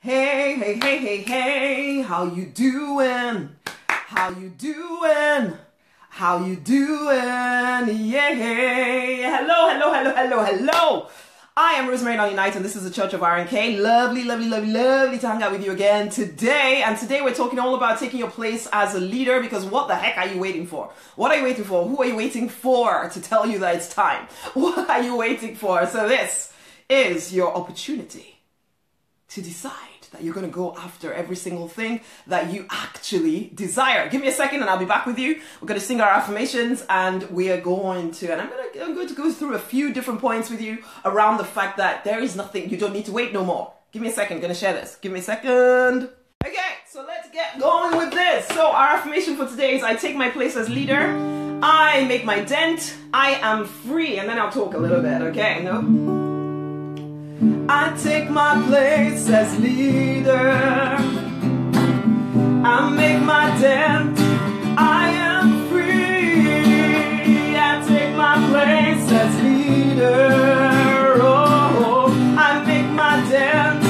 Hey, hey, hey, hey, hey, how you doing? How you doing? How you doing? Yeah, hello, hello, hello, hello, hello. I am Rosemary Nonny and this is the Church of R&K. Lovely, lovely, lovely, lovely to hang out with you again today. And today we're talking all about taking your place as a leader, because what the heck are you waiting for? What are you waiting for? Who are you waiting for to tell you that it's time? What are you waiting for? So this is your opportunity to decide that you're going to go after every single thing that you actually desire. Give me a second and I'll be back with you. We're going to sing our affirmations and we are going to, and I'm going to go through a few different points with you around the fact that there is nothing, you don't need to wait no more. Give me a second, I'm going to share this. Give me a second. Okay, so let's get going with this. So our affirmation for today is I take my place as leader. I make my dent. I am free. And then I'll talk a little bit, okay? No? I take my place as leader. I make my dent. I am free. I take my place as leader. Oh, I make my dent.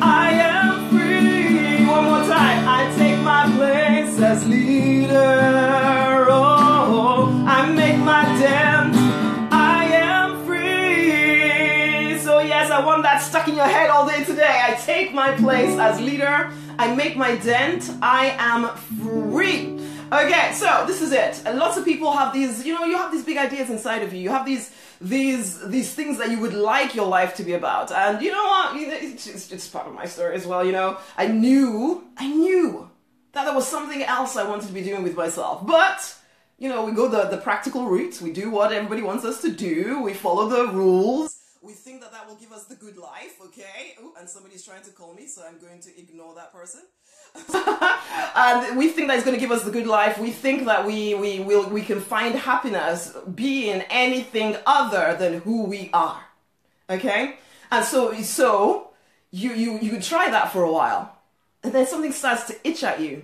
I am free. One more time. I take my place as leader. Oh, I make my dent. I want that stuck in your head all day today. I take my place as leader. I make my dent. I am free. Okay, so this is it. And lots of people have these, you have these big ideas inside of you. You have these things that you would like your life to be about. And you know what? It's part of my story as well, I knew that there was something else I wanted to be doing with myself. But we go the practical route. We do what everybody wants us to do. We follow the rules. We think that that will give us the good life, okay? Ooh, and somebody's trying to call me, so I'm going to ignore that person. And we think that it's going to give us the good life. We think that we can find happiness being anything other than who we are, okay? And so you try that for a while, and then something starts to itch at you.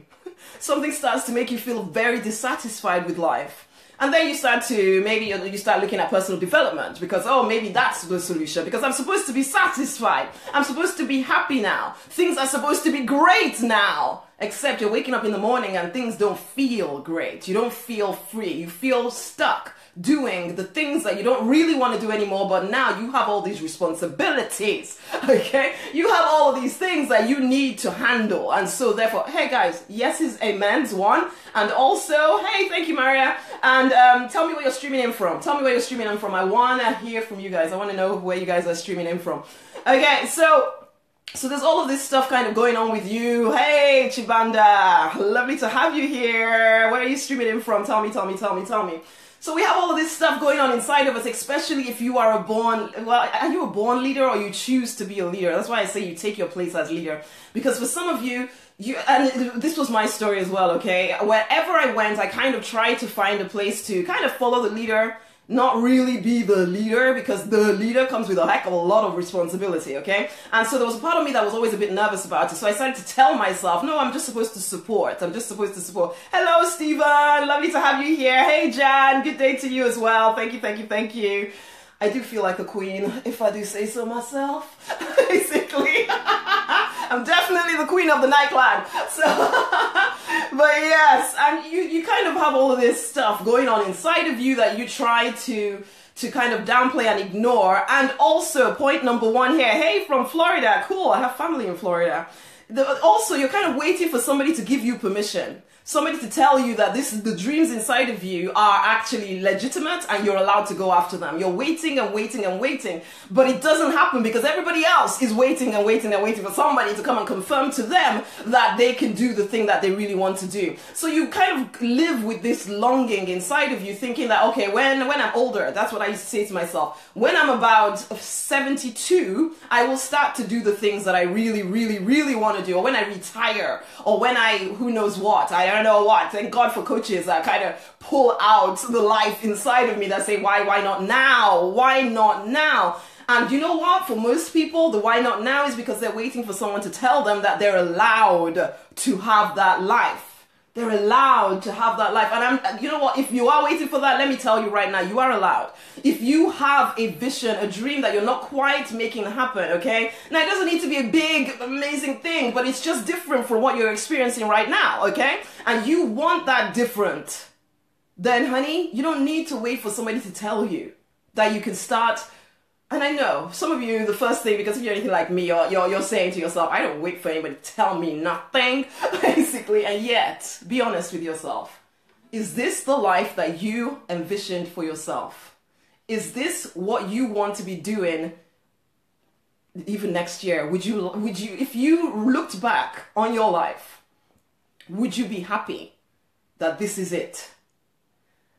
Something starts to make you feel very dissatisfied with life. And then you start looking at personal development because, maybe that's the solution because I'm supposed to be satisfied. I'm supposed to be happy now. Things are supposed to be great now. Except you're waking up in the morning and things don't feel great. You don't feel free. You feel stuck doing the things that you don't really want to do anymore, but now you have all these responsibilities, okay? You have all of these things that you need to handle. And so therefore, hey guys, yes is amen's one. And also, hey, thank you, Maria. And tell me where you're streaming in from. Tell me where you're streaming in from. I want to hear from you guys. I want to know where you guys are streaming in from. Okay, so there's all of this stuff kind of going on with you. Hey, Chibanda, lovely to have you here. Where are you streaming in from? Tell me. So we have all of this stuff going on inside of us, especially if you are are you a born leader or you choose to be a leader? That's why I say you take your place as leader. Because for some of you, and this was my story as well, okay? Wherever I went, I kind of tried to find a place to kind of follow the leader, not really be the leader, because the leader comes with a heck of a lot of responsibility, okay? And so there was a part of me that was always a bit nervous about it. So I started to tell myself, no, I'm just supposed to support. I'm just supposed to support. Hello, Stephen. Lovely to have you here. Hey, Jan. Good day to you as well. Thank you, thank you, thank you. I do feel like a queen, if I do say so myself, basically. I'm definitely the queen of the nightclub. So, but yes, and you kind of have all of this stuff going on inside of you that you try to kind of downplay and ignore. And also, point number one here, hey, from Florida, cool, I have family in Florida. Also, you're kind of waiting for somebody to give you permission. Somebody to tell you that the dreams inside of you are actually legitimate and you're allowed to go after them. You're waiting and waiting and waiting, but it doesn't happen because everybody else is waiting and waiting and waiting for somebody to come and confirm to them that they can do the thing that they really want to do. So you kind of live with this longing inside of you thinking that, okay, when I'm older, that's what I used to say to myself, when I'm about 72, I will start to do the things that I really, really, really want to do, or when I retire, or when who knows what, I don't know what. Thank God for coaches that kind of pull out the life inside of me that say, why not now? Why not now? And you know what? For most people, the why not now is because they're waiting for someone to tell them that they're allowed to have that life. They're allowed to have that life. And you know what? If you are waiting for that, let me tell you right now, you are allowed. If you have a vision, a dream that you're not quite making happen, okay? Now, it doesn't need to be a big, amazing thing, but it's just different from what you're experiencing right now, okay? And you want that different. Then, honey, you don't need to wait for somebody to tell you that you can start. And I know some of you, the first thing, because if you're anything like me, you're saying to yourself, I don't wait for anybody to tell me nothing, basically. And yet, be honest with yourself. Is this the life that you envisioned for yourself? Is this what you want to be doing even next year? Would you, if you looked back on your life, would you be happy that this is it?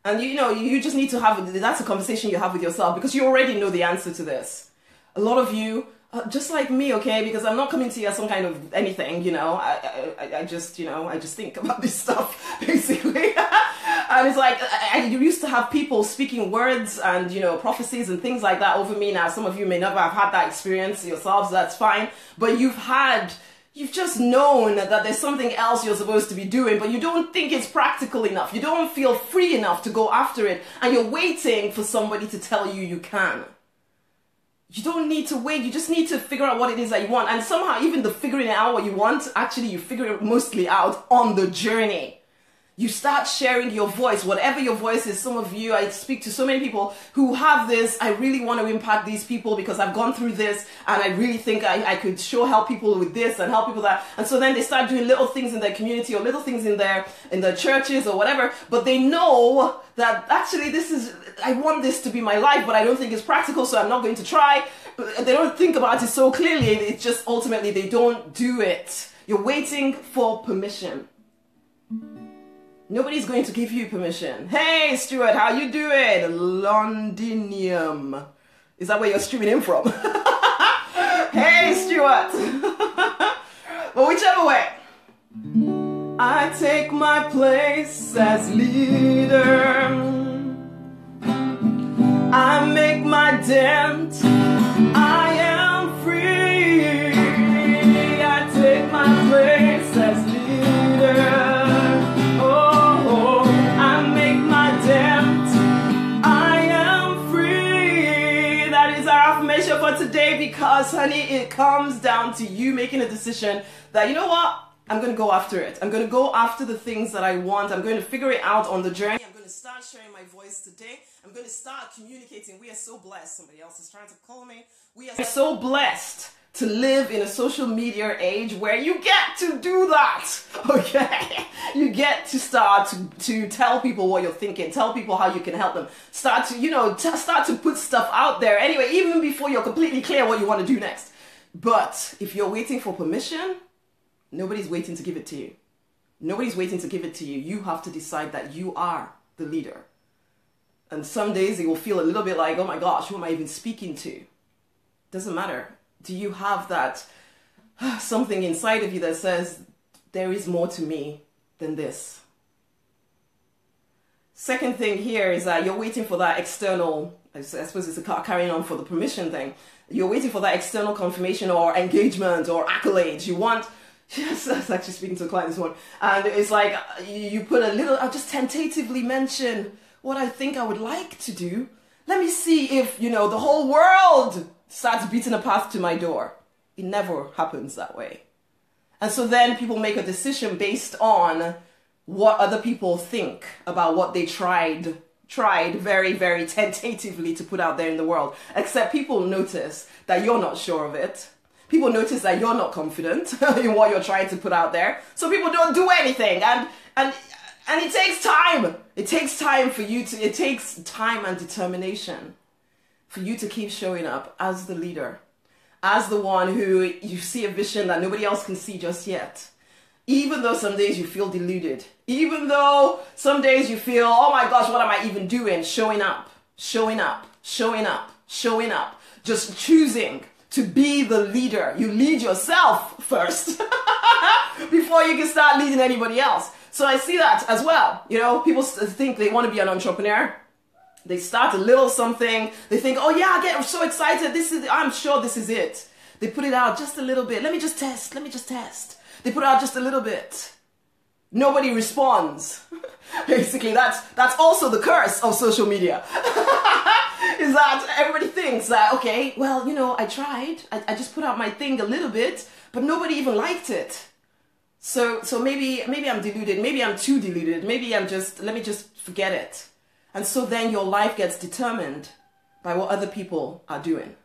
And you know, you just need to have, that's a conversation you have with yourself, because you already know the answer to this. A lot of you, just like me, okay, because I'm not coming to you as some kind of anything, you know, I just think about this stuff, basically. And it's like, you used to have people speaking words and, you know, prophecies and things like that over me. Now, some of you may never have had that experience yourselves, that's fine. But you've just known that there's something else you're supposed to be doing, but you don't think it's practical enough. You don't feel free enough to go after it, and you're waiting for somebody to tell you you can. You don't need to wait. You just need to figure out what it is that you want. And somehow, even the figuring out what you want, actually, you figure it mostly out on the journey. You start sharing your voice, whatever your voice is. Some of you, I speak to so many people who have this, I really want to impact these people because I've gone through this, and I really think I could help people with this and help people that. And so then they start doing little things in their community or little things in their churches or whatever, but they know that actually I want this to be my life, but I don't think it's practical, so I'm not going to try. They don't think about it so clearly. It's just ultimately they don't do it. You're waiting for permission. Nobody's going to give you permission. Hey, Stuart, how you doing? Londinium. Is that where you're streaming in from? Hey, Stuart. But whichever way. I take my place as leader. I make my dent. I am free. I take my place as leader. For today, because honey, it comes down to you making a decision that, you know what, I'm going to go after it. I'm going to go after the things that I want. I'm going to figure it out on the journey. I'm going to start sharing my voice today. I'm going to start communicating. We are so blessed. Somebody else is trying to call me. We are so blessed to live in a social media age where you get to do that, okay? You get to start to tell people what you're thinking, tell people how you can help them, start to, start to put stuff out there anyway, even before you're completely clear what you want to do next. But if you're waiting for permission, nobody's waiting to give it to you. Nobody's waiting to give it to you. You have to decide that you are the leader. And some days it will feel a little bit like, oh my gosh, who am I even speaking to? Doesn't matter. Do you have that something inside of you that says, there is more to me than this? Second thing here is that you're waiting for that external, I suppose it's carrying on for the permission thing. You're waiting for that external confirmation or engagement or accolades. You want, yes, I was actually speaking to a client this morning, and it's like you put a little, I'll just tentatively mention what I think I would like to do. Let me see if, you know, the whole world starts beating a path to my door. It never happens that way. And so then people make a decision based on what other people think about what they tried very, very tentatively to put out there in the world. Except people notice that you're not sure of it. People notice that you're not confident in what you're trying to put out there. So people don't do anything. And it takes time. It takes time for you to, it takes time and determination for you to keep showing up as the leader, as the one who you see a vision that nobody else can see just yet. Even though some days you feel deluded, even though some days you feel, oh my gosh, what am I even doing? Showing up, showing up, showing up, showing up, just choosing to be the leader. You lead yourself first before you can start leading anybody else. So I see that as well. You know, people think they want to be an entrepreneur. They start a little something. They think, oh yeah, I get so excited. I'm sure this is it. They put it out just a little bit. Let me just test. Let me just test. They put it out just a little bit. Nobody responds. Basically, that's also the curse of social media. Is that everybody thinks that, okay, well, you know, I tried. I just put out my thing a little bit, but nobody even liked it. So maybe I'm deluded. Maybe I'm too deluded. Maybe let me just forget it. And so then your life gets determined by what other people are doing.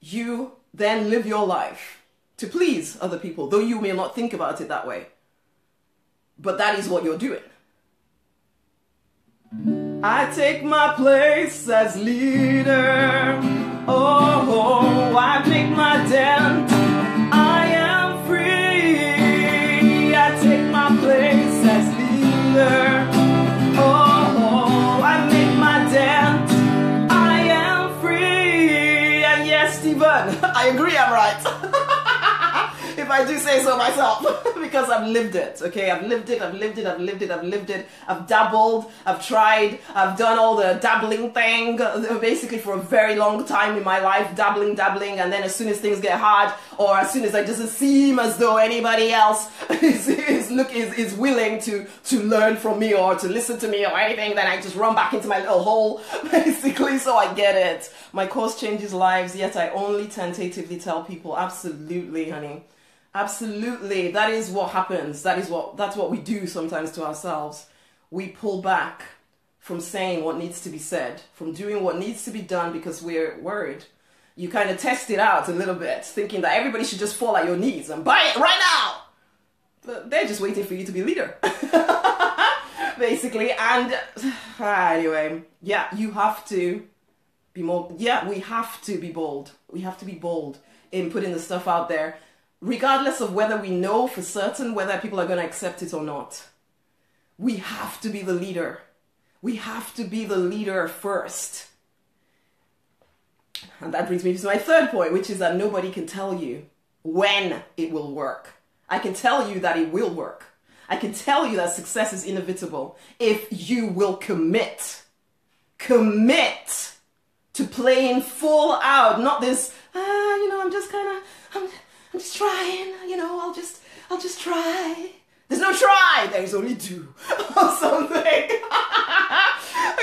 You then live your life to please other people, though you may not think about it that way. But that is what you're doing. I take my place as leader. Oh, I make my dent. I am free. I take my place as leader. Oh, I make my dent. I am free. And yes, Stephen, I agree, I'm right. If I do say so myself, because I've lived it, okay? I've lived it, I've lived it, I've lived it, I've lived it. I've dabbled, I've tried, I've done all the dabbling thing, basically for a very long time in my life, dabbling, and then as soon as things get hard, or as soon as it doesn't seem as though anybody else is willing to learn from me or to listen to me or anything, then I just run back into my little hole, basically, so I get it. My course changes lives, yet I only tentatively tell people, absolutely, honey. Absolutely, that is what happens. That's what we do sometimes to ourselves. We pull back from saying what needs to be said, from doing what needs to be done because we're worried. You kind of test it out a little bit, thinking that everybody should just fall at your knees and buy it right now. But they're just waiting for you to be leader, basically. And anyway, yeah, you have to be more. Yeah, we have to be bold. We have to be bold in putting the stuff out there, regardless of whether we know for certain whether people are going to accept it or not. We have to be the leader. We have to be the leader first. And that brings me to my third point, which is that nobody can tell you when it will work. I can tell you that it will work. I can tell you that success is inevitable if you will commit. Commit to playing full out, not this, I'm just trying, I'll just try. There's no try, there's only do, or something.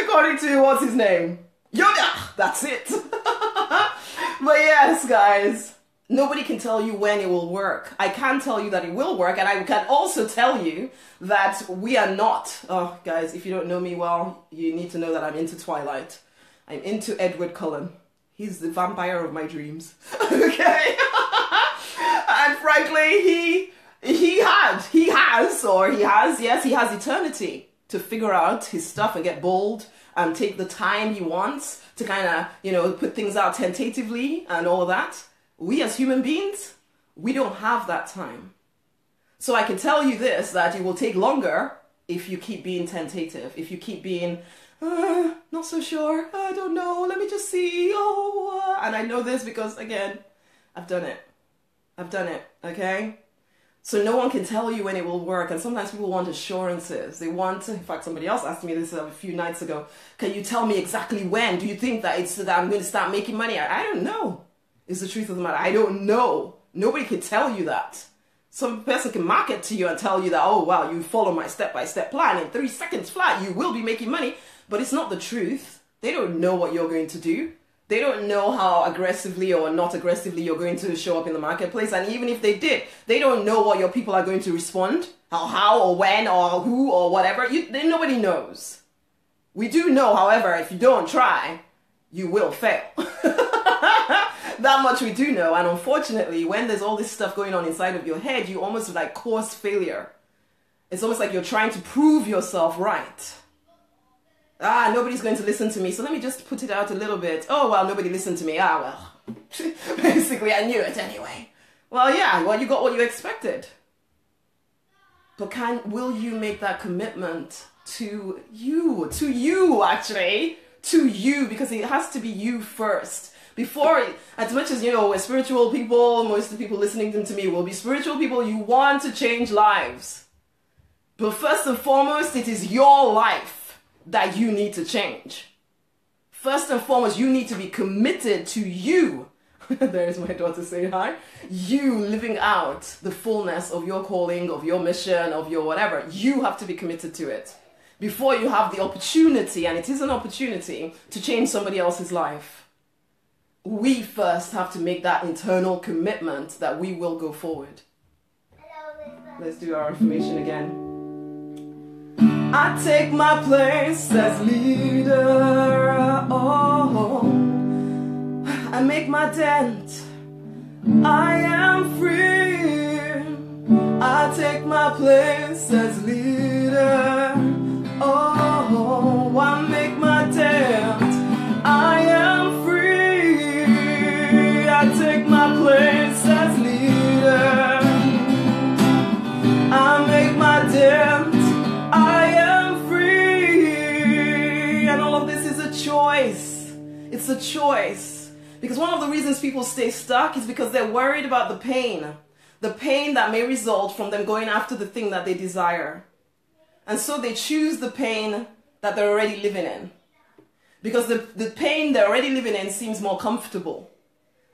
According to, what's his name? Yoda, that's it. But yes, guys, nobody can tell you when it will work. I can tell you that it will work, and I can also tell you that we are not. Oh, guys, if you don't know me well, you need to know that I'm into Twilight. I'm into Edward Cullen. He's the vampire of my dreams. Okay? And frankly, he has eternity to figure out his stuff and get bold and take the time he wants to kind of, put things out tentatively and all of that. We as human beings, we don't have that time. So I can tell you this, that it will take longer if you keep being tentative, if you keep being, not so sure, I don't know, let me just see, and I know this because, again, I've done it, okay? So no one can tell you when it will work, and sometimes people want assurances. They want, in fact, somebody else asked me this a few nights ago, can you tell me exactly when? Do you think that it's that I'm going to start making money? I don't know, is the truth of the matter. I don't know. Nobody can tell you that. Some person can market to you and tell you that, oh, wow, you follow my step-by-step plan, in 3 seconds flat, you will be making money. But it's not the truth. They don't know what you're going to do. They don't know how aggressively or not aggressively you're going to show up in the marketplace. And even if they did, they don't know what your people are going to respond, or how, or when, or who, or whatever. Nobody knows. We do know, however, if you don't try, you will fail. That much we do know. And unfortunately, when there's all this stuff going on inside of your head, you almost like cause failure. It's almost like you're trying to prove yourself right. Nobody's going to listen to me, so let me just put it out a little bit. Oh, well, nobody listened to me. Well, basically, I knew it anyway. Well, yeah, well, you got what you expected. But will you make that commitment to you, actually, to you, because it has to be you first. Before, as much as, we're spiritual people, most of the people listening to me will be spiritual people, you want to change lives. But first and foremost, it is your life that you need to change. First and foremost, you need to be committed to you. There's my daughter saying hi. You living out the fullness of your calling, of your mission, of your whatever. You have to be committed to it before you have the opportunity, and it is an opportunity, to change somebody else's life. We first have to make that internal commitment that we will go forward. Let's do our affirmation again. I take my place as leader. Oh, I make my dent. I am free. I take my place as leader. Oh, I make my dent. I am free. I take my place as leader. I make my dent. I am free. And all of this is a choice. It's a choice. Because one of the reasons people stay stuck is because they're worried about the pain that may result from them going after the thing that they desire. And so they choose the pain that they're already living in. Because the pain they're already living in seems more comfortable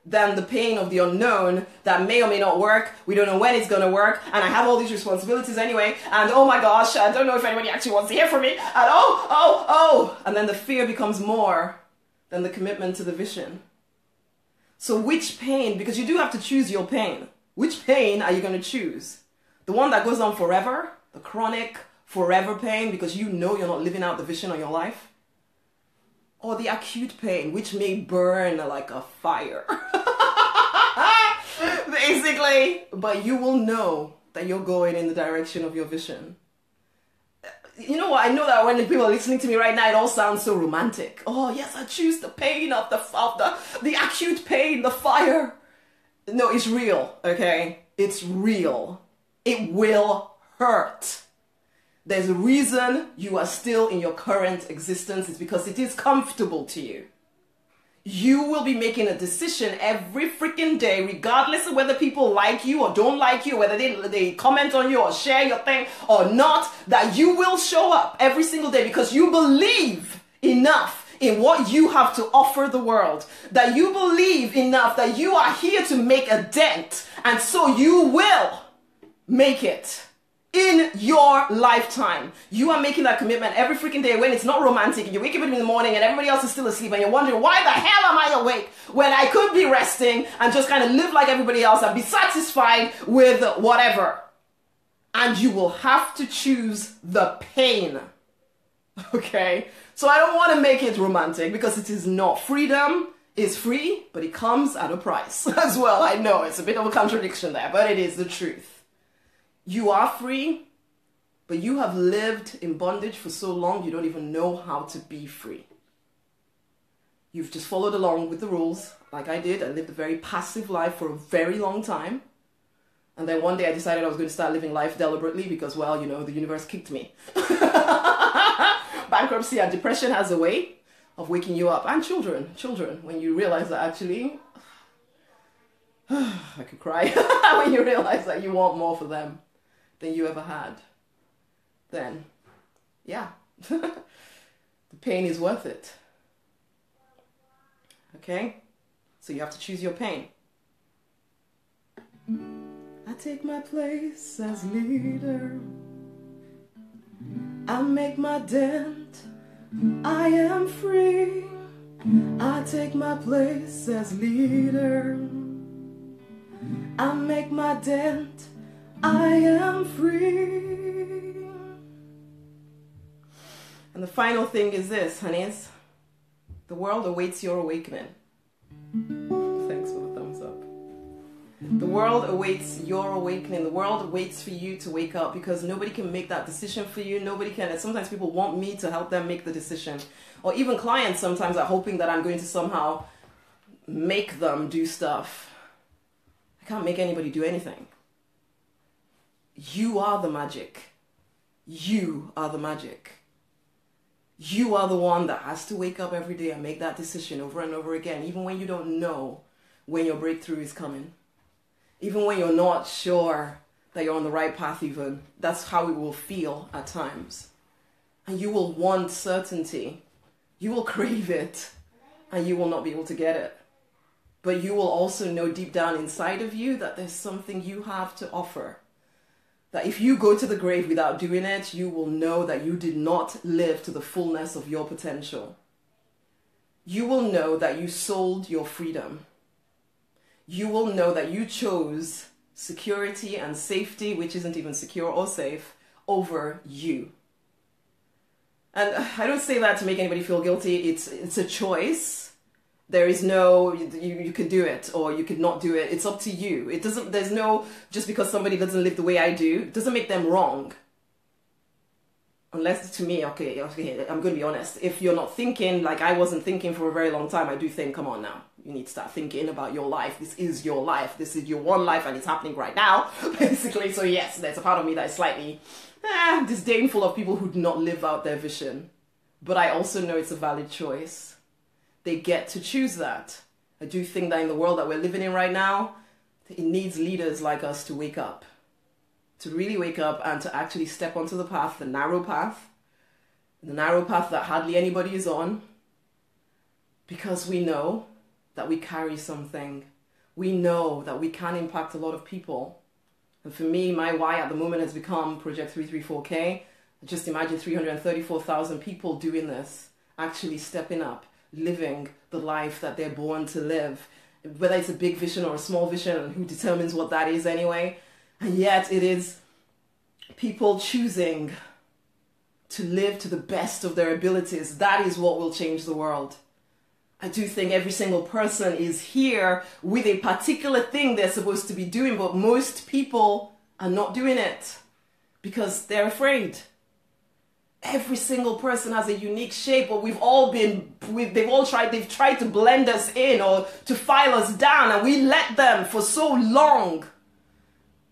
than the pain of the unknown that may or may not work. We don't know when it's going to work. And I have all these responsibilities anyway. And oh my gosh, I don't know if anybody actually wants to hear from me. And oh. And then the fear becomes more than the commitment to the vision. So which pain, because you do have to choose your pain. Which pain are you going to choose? The one that goes on forever, the chronic forever pain because you know you're not living out the vision of your life? Or the acute pain, which may burn like a fire. Basically, but you will know that you're going in the direction of your vision. You know what? I know that when the people are listening to me right now, it all sounds so romantic. Oh, yes, I choose the pain of the acute pain, the fire. No, it's real, okay? It's real. It will hurt. There's a reason you are still in your current existence. It's because it is comfortable to you. You will be making a decision every freaking day, regardless of whether people like you or don't like you, whether they comment on you or share your thing or not, that you will show up every single day because you believe enough in what you have to offer the world, that you believe enough that you are here to make a dent, and so you will make it. In your lifetime, you are making that commitment every freaking day when it's not romantic and you wake up in the morning and everybody else is still asleep and you're wondering, why the hell am I awake when I could be resting and just kind of live like everybody else and be satisfied with whatever? And you will have to choose the pain. Okay? So I don't want to make it romantic because it is not. Freedom is free, but it comes at a price as well. I know it's a bit of a contradiction there, but it is the truth. You are free, but you have lived in bondage for so long you don't even know how to be free. You've just followed along with the rules, like I did. I lived a very passive life for a very long time. And then one day I decided I was going to start living life deliberately because, well, you know, the universe kicked me. Bankruptcy and depression has a way of waking you up. And children, when you realize that actually, I could cry, when you realize that you want more for them than you ever had, then yeah, the pain is worth it. Okay? So you have to choose your pain. I take my place as leader. I make my dent. I am free. I take my place as leader. I make my dent. I am free. And the final thing is this, honeys. The world awaits your awakening. Thanks for the thumbs up. The world awaits your awakening. The world waits for you to wake up because nobody can make that decision for you. Nobody can. And sometimes people want me to help them make the decision. Or even clients sometimes are hoping that I'm going to somehow make them do stuff. I can't make anybody do anything. You are the magic. You are the magic. You are the one that has to wake up every day and make that decision over and over again, even when you don't know when your breakthrough is coming. Even when you're not sure that you're on the right path even. That's how it will feel at times. And you will want certainty. You will crave it. And you will not be able to get it. But you will also know deep down inside of you that there's something you have to offer. That if you go to the grave without doing it, you will know that you did not live to the fullness of your potential. You will know that you sold your freedom. You will know that you chose security and safety, which isn't even secure or safe, over you. And I don't say that to make anybody feel guilty. It's a choice. There is no, you could do it or you could not do it. It's up to you. There's no, just because somebody doesn't live the way I do, it doesn't make them wrong. Unless, to me, okay, I'm going to be honest. If you're not thinking, like I wasn't thinking for a very long time, I do think, come on now. You need to start thinking about your life. This is your life. This is your one life and it's happening right now, basically. So yes, there's a part of me that is slightly disdainful of people who do not live out their vision. But I also know it's a valid choice. They get to choose that. I do think that in the world that we're living in right now, it needs leaders like us to wake up. To really wake up and to actually step onto the path, the narrow path that hardly anybody is on, because we know that we carry something. We know that we can impact a lot of people. And for me, my why at the moment has become Project 334K. Just imagine 334,000 people doing this, actually stepping up, living the life that they're born to live. Whether it's a big vision or a small vision, and who determines what that is anyway. And yet it is people choosing to live to the best of their abilities. That is what will change the world. I do think every single person is here with a particular thing they're supposed to be doing, but most people are not doing it because they're afraid. Every single person has a unique shape, but they've tried to blend us in or to file us down, and we let them for so long.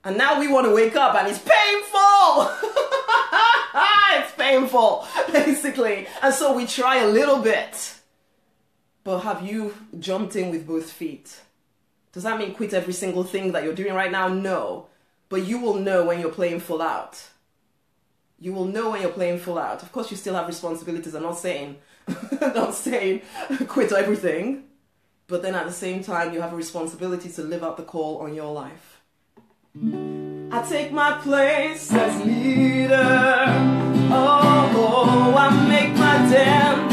And now we want to wake up and it's painful. It's painful, basically. And so we try a little bit. But have you jumped in with both feet? Does that mean quit every single thing that you're doing right now? No. But you will know when you're playing full out. You will know when you're playing full out. Of course, you still have responsibilities. I'm not saying, quit everything. But then at the same time, you have a responsibility to live out the call on your life. I take my place as leader. Oh, I make my dent.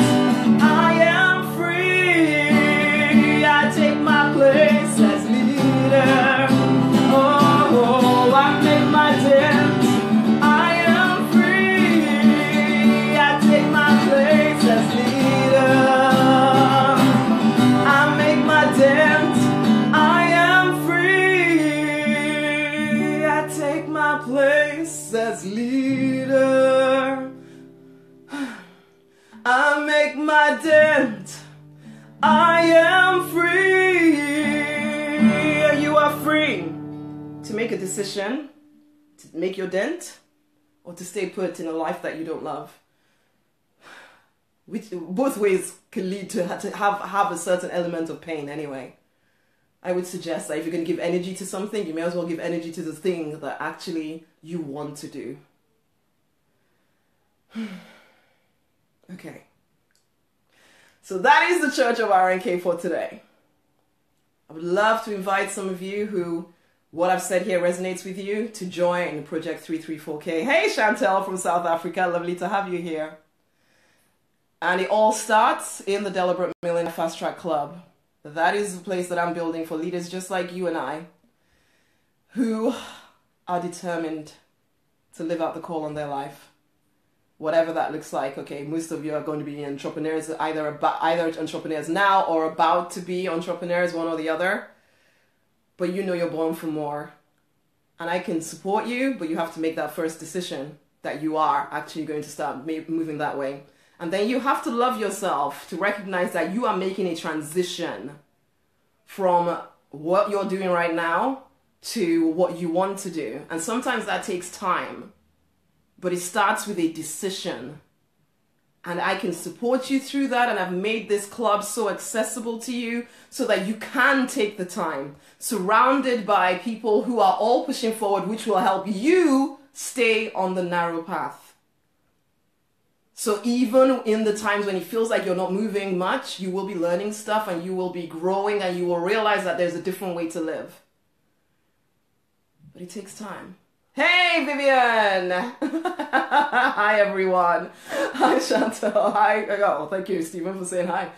I am free. I take my place as leader. Oh, I make my dent. I am free. I take my place as leader. I make my dent. I am free. I take my place as leader. I make my dent. I am free. You are free to make a decision, to make your dent, or to stay put in a life that you don't love. Which both ways can lead to have a certain element of pain anyway. I would suggest that if you're going to give energy to something, you may as well give energy to the thing that actually you want to do. Okay. So that is the Church of RNK for today. I would love to invite some of you who what I've said here resonates with you to join Project 334K. Hey, Chantel from South Africa. Lovely to have you here. And it all starts in the Deliberate Millionaire Fast Track Club. That is the place that I'm building for leaders just like you and I, who are determined to live out the call on their life. Whatever that looks like. Okay, most of you are going to be entrepreneurs, either entrepreneurs now or about to be entrepreneurs, one or the other. But you know you're born for more. And I can support you, but you have to make that first decision that you are actually going to start moving that way. And then you have to love yourself to recognize that you are making a transition from what you're doing right now to what you want to do. And sometimes that takes time, but it starts with a decision. And I can support you through that. And I've made this club so accessible to you so that you can take the time, surrounded by people who are all pushing forward, which will help you stay on the narrow path. So even in the times when it feels like you're not moving much, you will be learning stuff and you will be growing and you will realize that there's a different way to live. But it takes time. Hey, Vivian! Hi, everyone. Hi, Chantal. Hi. Oh, thank you, Stephen, for saying hi.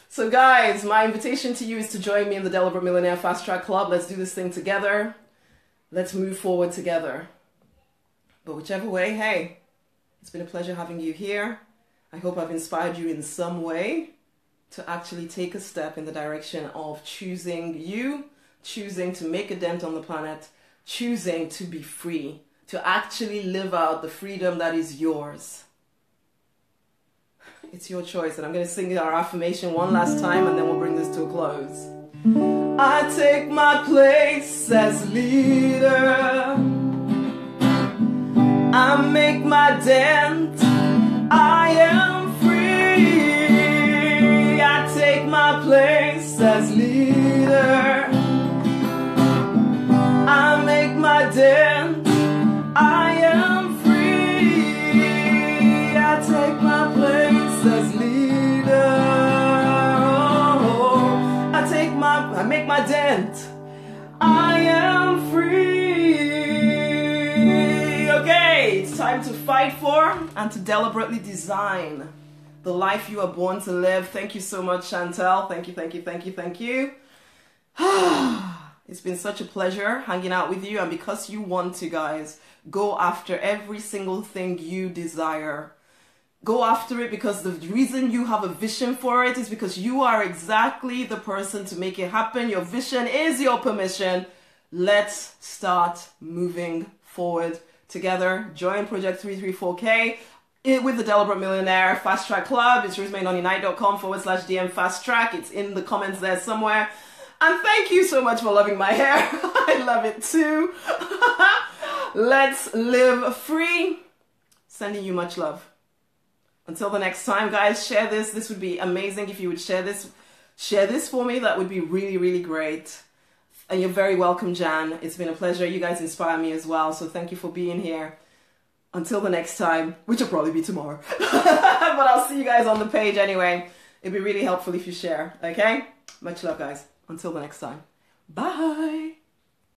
So, guys, my invitation to you is to join me in the Deliberate Millionaire Fast Track Club. Let's do this thing together. Let's move forward together. But whichever way, hey, it's been a pleasure having you here. I hope I've inspired you in some way to actually take a step in the direction of choosing you, choosing to make a dent on the planet, choosing to be free, to actually live out the freedom that is yours. It's your choice, and I'm going to sing our affirmation one last time, and then we'll bring this to a close. I take my place as leader. I make my dent. I am free. I take my place as leader. I make my dent. I am free. I take my place as leader. Oh, I make my dent. I am free. Okay, it's time to fight for and to deliberately design the life you are born to live. Thank you so much, Chantal. Thank you, thank you, thank you, thank you. It's been such a pleasure hanging out with you, and because you want to, guys, go after every single thing you desire. Go after it, because the reason you have a vision for it is because you are exactly the person to make it happen. Your vision is your permission. Let's start moving forward together. Join Project 334K with the Deliberate Millionaire Fast Track Club. It's RosemaryNonny.com/DM Fast Track. It's in the comments there somewhere. And thank you so much for loving my hair. I love it too. Let's live free. Sending you much love. Until the next time, guys, share this. This would be amazing if you would share this. Share this for me. That would be really, really great. And you're very welcome, Jan. It's been a pleasure. You guys inspire me as well. So thank you for being here. Until the next time, which will probably be tomorrow. But I'll see you guys on the page anyway. It'd be really helpful if you share. Okay? Much love, guys. Until the next time. Bye.